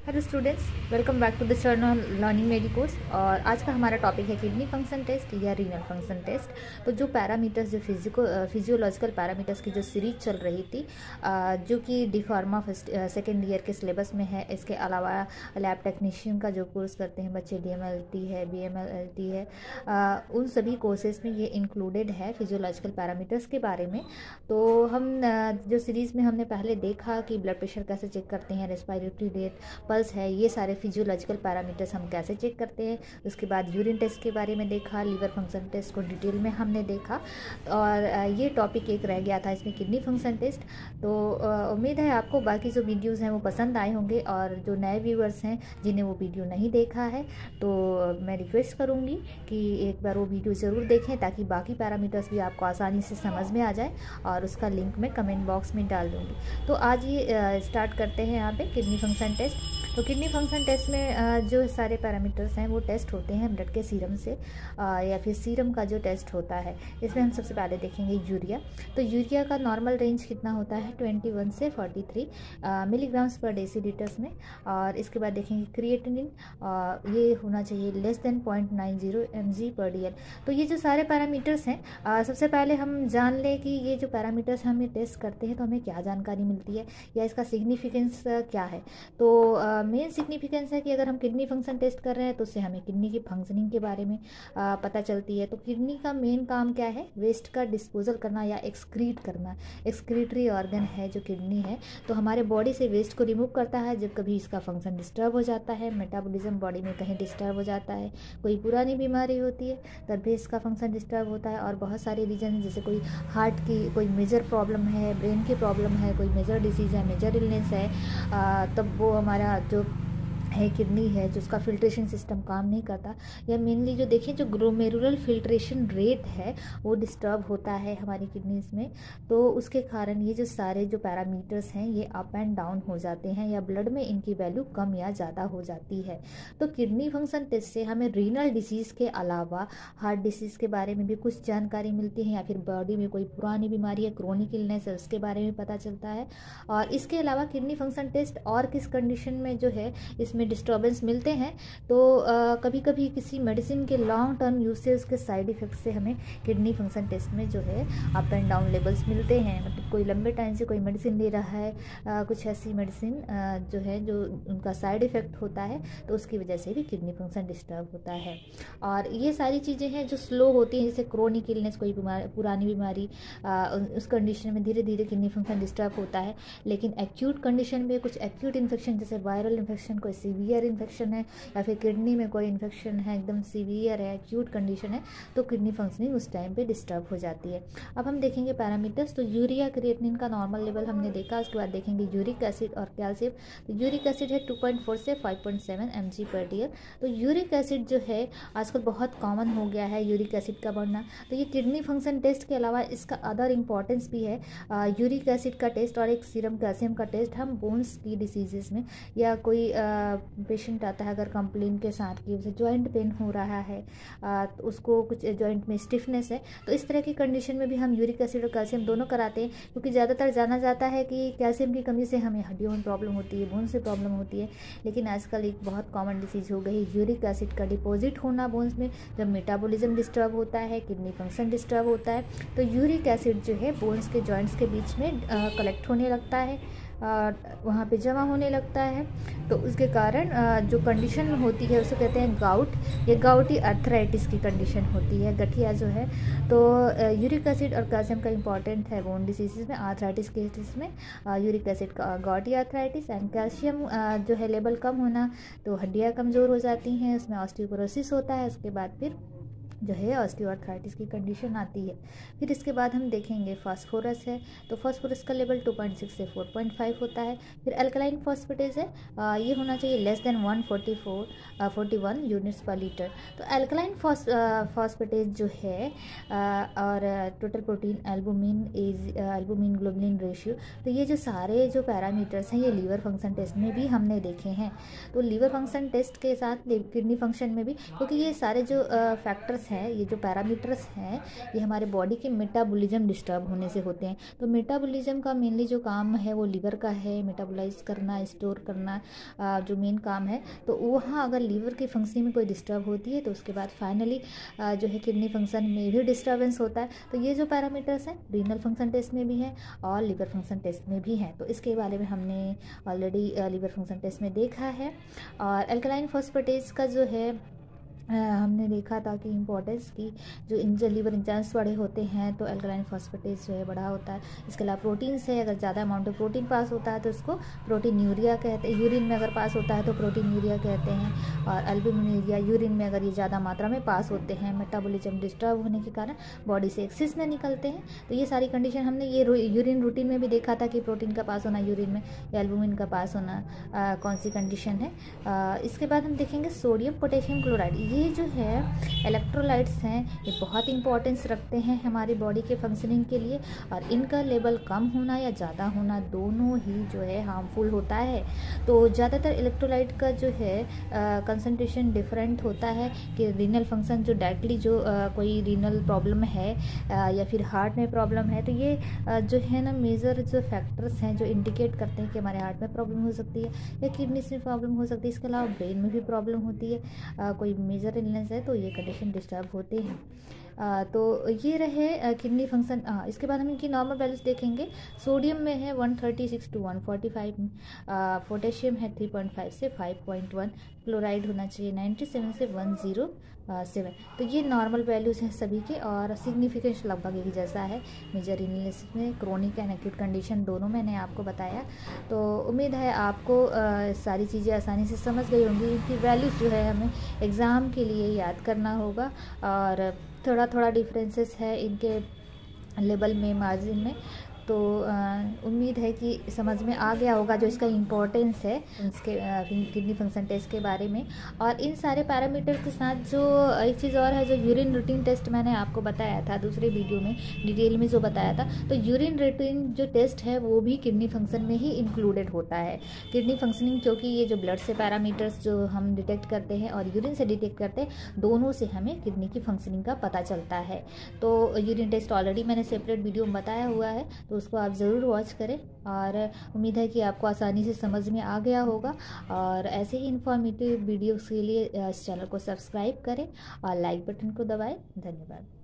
Hello students, welcome back to the channel learning medi course. और आज का हमारा टॉपिक है किडनी फंक्शन टेस्ट या रीनल फंक्शन टेस्ट। तो जो पैरामीटर्स, जो फिजियोलॉजिकल पैरामीटर्स की जो सीरीज चल रही थी, जो कि D pharma first second year के सिलेबस में है। इसके अलावा लैब टेक्नीशियन का जो कोर्स करते हैं बच्चे, DMLT है, BMLT है, उन सभी कोर्सेज में ये इंक्लूडेड है फिजियोलॉजिकल पैरामीटर्स के बारे में। तो हम जो सीरीज़ में हमने पहले देखा कि ब्लड प्रेशर कैसे चेक करते हैं, रेस्पिरेटरी रेट, पल्स है, ये सारे फिजियोलॉजिकल पैरामीटर्स हम कैसे चेक करते हैं। उसके बाद यूरिन टेस्ट के बारे में देखा, लीवर फंक्शन टेस्ट को डिटेल में हमने देखा। और ये टॉपिक एक रह गया था इसमें, किडनी फंक्शन टेस्ट। तो उम्मीद है आपको बाकी जो वीडियोस हैं वो पसंद आए होंगे। और जो नए व्यूअर्स हैं जिन्हें वो वीडियो नहीं देखा है, तो मैं रिक्वेस्ट करूँगी कि एक बार वो वीडियो ज़रूर देखें, ताकि बाकी पैरामीटर्स भी आपको आसानी से समझ में आ जाए। और उसका लिंक मैं कमेंट बॉक्स में डाल दूँगी। तो आज ये स्टार्ट करते हैं यहाँ पे किडनी फंक्शन टेस्ट। तो किडनी फंक्शन टेस्ट में जो सारे पैरामीटर्स हैं वो टेस्ट होते हैं ब्लड के सीरम से, या फिर सीरम का जो टेस्ट होता है। इसमें हम सबसे पहले देखेंगे यूरिया। तो यूरिया का नॉर्मल रेंज कितना होता है, 21 से 43 मिलीग्राम्स पर डेसीलीटर्स में। और इसके बाद देखेंगे क्रिएटिनिन, ये होना चाहिए लेस देन 0.90 mg पर DL। तो ये जो सारे पैरामीटर्स हैं, सबसे पहले हम जान लें कि ये जो पैरामीटर्स हमें टेस्ट करते हैं तो हमें क्या जानकारी मिलती है या इसका सिग्निफिकेंस क्या है। तो मेन सिग्निफिकेंस है कि अगर हम किडनी फंक्शन टेस्ट कर रहे हैं तो उससे हमें किडनी की फंक्शनिंग के बारे में पता चलती है। तो किडनी का मेन काम क्या है, वेस्ट का डिस्पोजल करना या एक्सक्रीट करना। एक्सक्रीटरी ऑर्गन है जो किडनी है, तो हमारे बॉडी से वेस्ट को रिमूव करता है जब कभी इसका फंक्शन डिस्टर्ब हो जाता है, मेटाबॉलिज्म बॉडी में कहीं डिस्टर्ब हो जाता है, कोई पुरानी बीमारी होती है तब भी इसका फंक्शन डिस्टर्ब होता है। और बहुत सारे रीजन हैं, जैसे कोई हार्ट की कोई मेजर प्रॉब्लम है, ब्रेन की प्रॉब्लम है, कोई मेजर डिसीज़ है, मेजर इलनेस है, तब वो हमारा जो है किडनी है जो उसका फिल्ट्रेशन सिस्टम काम नहीं करता, या मेनली जो देखिए जो ग्लोमेरुलर फिल्ट्रेशन रेट है वो डिस्टर्ब होता है हमारी किडनीज में। तो उसके कारण ये जो सारे जो पैरामीटर्स हैं ये अप एंड डाउन हो जाते हैं, या ब्लड में इनकी वैल्यू कम या ज़्यादा हो जाती है। तो किडनी फंक्शन टेस्ट से हमें रीनल डिसीज़ के अलावा हार्ट डिसीज़ के बारे में भी कुछ जानकारी मिलती है, या फिर बॉडी में कोई पुरानी बीमारी है, क्रोनिक इलनेस है, उसके बारे में पता चलता है। और इसके अलावा किडनी फंक्शन टेस्ट और किस कंडीशन में जो है इसमें डिस्टर्बेंस मिलते हैं, तो कभी कभी किसी मेडिसिन के लॉन्ग टर्म यूज से उसके साइड इफ़ेक्ट से हमें किडनी फंक्शन टेस्ट में जो है अप एंड डाउन लेवल्स मिलते हैं। मतलब कोई लंबे टाइम से कोई मेडिसिन ले रहा है, कुछ ऐसी मेडिसिन जो है जो उनका साइड इफ़ेक्ट होता है, तो उसकी वजह से भी किडनी फंक्शन डिस्टर्ब होता है। और ये सारी चीज़ें हैं जो स्लो होती हैं, जैसे क्रोनिक इलनेस, कोई पुरानी बीमारी, उस कंडीशन में धीरे धीरे किडनी फंक्शन डिस्टर्ब होता है। लेकिन एक्यूट कंडीशन में कुछ एक्यूट इन्फेक्शन, जैसे वायरल इन्फेक्शन, कोई सीवियर इन्फेक्शन है, या फिर किडनी में कोई इन्फेक्शन है, एकदम सीवियर है, एक्यूट कंडीशन है, तो किडनी फंक्शनिंग उस टाइम पे डिस्टर्ब हो जाती है। अब हम देखेंगे पैरामीटर्स। तो यूरिया क्रिएटिनिन का नॉर्मल लेवल हमने देखा। उसके बाद देखेंगे यूरिक एसिड और कैल्शियम। तो यूरिक एसिड है 2.4 से 5.7 mg पर DL। तो यूरिक एसिड जो है आजकल बहुत कॉमन हो गया है, यूरिक एसिड का बढ़ना। तो ये किडनी फंक्शन टेस्ट के अलावा इसका अदर इंपॉर्टेंस भी है। यूरिक एसिड का टेस्ट और एक सीरम कैल्शियम का टेस्ट हम बोन्स की डिसीजेस में, या कोई पेशेंट आता है अगर कंप्लेन के साथ कि उसे जॉइंट पेन हो रहा है, तो उसको कुछ जॉइंट में स्टिफनेस है, तो इस तरह की कंडीशन में भी हम यूरिक एसिड और कैल्शियम दोनों कराते हैं। क्योंकि ज़्यादातर जाना जाता है कि कैल्शियम की कमी से हमें हड्डियों में प्रॉब्लम होती है, बोन से प्रॉब्लम होती है। लेकिन आजकल एक बहुत कॉमन डिसीज़ हो गई यूरिक एसिड का डिपॉजिट होना बोन्स में, जब मेटाबॉलिज्म डिस्टर्ब होता है, किडनी फंक्शन डिस्टर्ब होता है, तो यूरिक एसिड जो है बोन्स के जॉइंट्स के बीच में कलेक्ट होने लगता है, वहाँ पे जमा होने लगता है। तो उसके कारण जो कंडीशन होती है उसे कहते हैं गाउट। ये गाउटी अर्थराइटिस की कंडीशन होती है, गठिया जो है। तो यूरिक एसिड और कैल्शियम का इंपॉर्टेंट है बोन डिसीज़ में, आर्थराइटिस केसेस में यूरिक एसिड का गाउटी अर्थराइटिस। एंड कैल्शियम जो है लेवल कम होना, तो हड्डियाँ कमज़ोर हो जाती हैं, उसमें ऑस्टियोपोरोसिस होता है। उसके बाद फिर जो है ऑस्टियोआर्थराइटिस की कंडीशन आती है। फिर इसके बाद हम देखेंगे फास्फोरस है। तो फास्फोरस का लेवल 2.6 से 4.5 होता है। फिर अल्कलाइन फॉस्फेटेज है, ये होना चाहिए लेस देन 141 यूनिट्स पर लीटर। तो अल्कलाइन फॉस्फेटेज जो है, और total protein, albumin globulin ratio, तो ये जो सारे जो पैरामीटर्स हैं ये लीवर फंक्शन टेस्ट में भी हमने देखे हैं। तो लीवर फंक्शन टेस्ट के साथ किडनी फंक्शन में भी, क्योंकि ये सारे जो फैक्टर्स हैं, ये जो पैरामीटर्स हैं, ये हमारे बॉडी के मेटाबॉलिज्म डिस्टर्ब होने से होते हैं। तो मेटाबॉलिज्म का मेनली जो काम है वो लीवर का है, मेटाबोलाइज करना, स्टोर करना, जो मेन काम है। तो वहाँ अगर लीवर की फंक्शनिंग में कोई डिस्टर्ब होती है तो उसके बाद फाइनली जो है किडनी फंक्शन में भी डिस्टर्बेंस होता है। तो ये जो पैरामीटर्स हैं रीनल फंक्शन टेस्ट में भी हैं और लीवर फंक्शन टेस्ट में भी हैं। तो इसके बारे में हमने ऑलरेडी लीवर फंक्शन टेस्ट में देखा है। और अल्कलाइन फॉस्फेटेज का जो है हमने देखा था कि इम्पोर्टेंस की जो लीवर इंजाइम्स बड़े होते हैं तो अल्कलाइन फॉस्फेटेज जो है बड़ा होता है। इसके अलावा प्रोटीन्स है, अगर ज़्यादा अमाउंट ऑफ प्रोटीन पास होता है तो उसको प्रोटीन यूरिया कहते हैं। यूरिन में अगर पास होता है तो प्रोटीन यूरिया कहते हैं। और एल्बुमिन यूरिन में अगर ये ज़्यादा मात्रा में पास होते हैं, मेटाबॉलिज्म डिस्टर्ब होने के कारण बॉडी से एक्सेस में निकलते हैं। तो ये सारी कंडीशन हमने ये यूरिन रूटीन में भी देखा था कि प्रोटीन का पास होना यूरिन में या एल्बुमिन का पास होना कौन सी कंडीशन है। इसके बाद हम देखेंगे सोडियम पोटेशियम क्लोराइड। ये जो है इलेक्ट्रोलाइट्स हैं, ये बहुत इंपॉर्टेंस रखते हैं हमारी बॉडी के फंक्शनिंग के लिए। और इनका लेवल कम होना या ज़्यादा होना दोनों ही जो है हार्मफुल होता है। तो ज़्यादातर इलेक्ट्रोलाइट का जो है कंसंट्रेशन डिफरेंट होता है कि रीनल फंक्शन जो डायरेक्टली जो कोई रीनल प्रॉब्लम है या फिर हार्ट में प्रॉब्लम है, तो ये जो है ना मेजर जो फैक्टर्स हैं जो इंडिकेट करते हैं कि हमारे हार्ट में प्रॉब्लम हो सकती है या किडनीज में प्रॉब्लम हो सकती है। इसके अलावा ब्रेन में भी प्रॉब्लम होती है, कोई मेजर इलनेस है तो ये कंडीशन डिस्टर्ब होते हैं। तो ये रहे किडनी फंक्शन। इसके बाद हम इनकी नॉर्मल वैल्यूज देखेंगे। सोडियम में है 136 to 145, पोटेशियम है 3.5 से 5.1, क्लोराइड होना चाहिए 97 से 107। तो ये नॉर्मल वैल्यूज़ हैं सभी के और सिग्निफिकेंस लगभग एक जैसा है। मेजर इलनेस में क्रोनिक एंड एक्यूट कंडीशन दोनों मैंने आपको बताया। तो उम्मीद है आपको सारी चीज़ें आसानी से समझ गई होंगी। इनकी वैल्यूज़ जो है हमें एग्ज़ाम के लिए याद करना होगा और थोड़ा थोड़ा डिफरेंसेस है इनके लेवल में, मार्जिन में। तो उम्मीद है कि समझ में आ गया होगा जो इसका इम्पोर्टेंस है इसके किडनी फंक्शन टेस्ट के बारे में। और इन सारे पैरामीटर्स के साथ जो एक चीज़ और है, जो यूरिन रूटीन टेस्ट मैंने आपको बताया था दूसरे वीडियो में डिटेल में जो बताया था, तो यूरिन रूटीन जो टेस्ट है वो भी किडनी फंक्शन में ही इंक्लूडेड होता है। किडनी फंक्शनिंग, क्योंकि ये जो ब्लड से पैरामीटर्स जो हम डिटेक्ट करते हैं और यूरिन से डिटेक्ट करते हैं, दोनों से हमें किडनी की फंक्शनिंग का पता चलता है। तो यूरिन टेस्ट ऑलरेडी मैंने सेपरेट वीडियो में बताया हुआ है, तो उसको आप ज़रूर वॉच करें। और उम्मीद है कि आपको आसानी से समझ में आ गया होगा। और ऐसे ही इन्फॉर्मेटिव वीडियोस के लिए इस चैनल को सब्सक्राइब करें और लाइक बटन को दबाएं। धन्यवाद।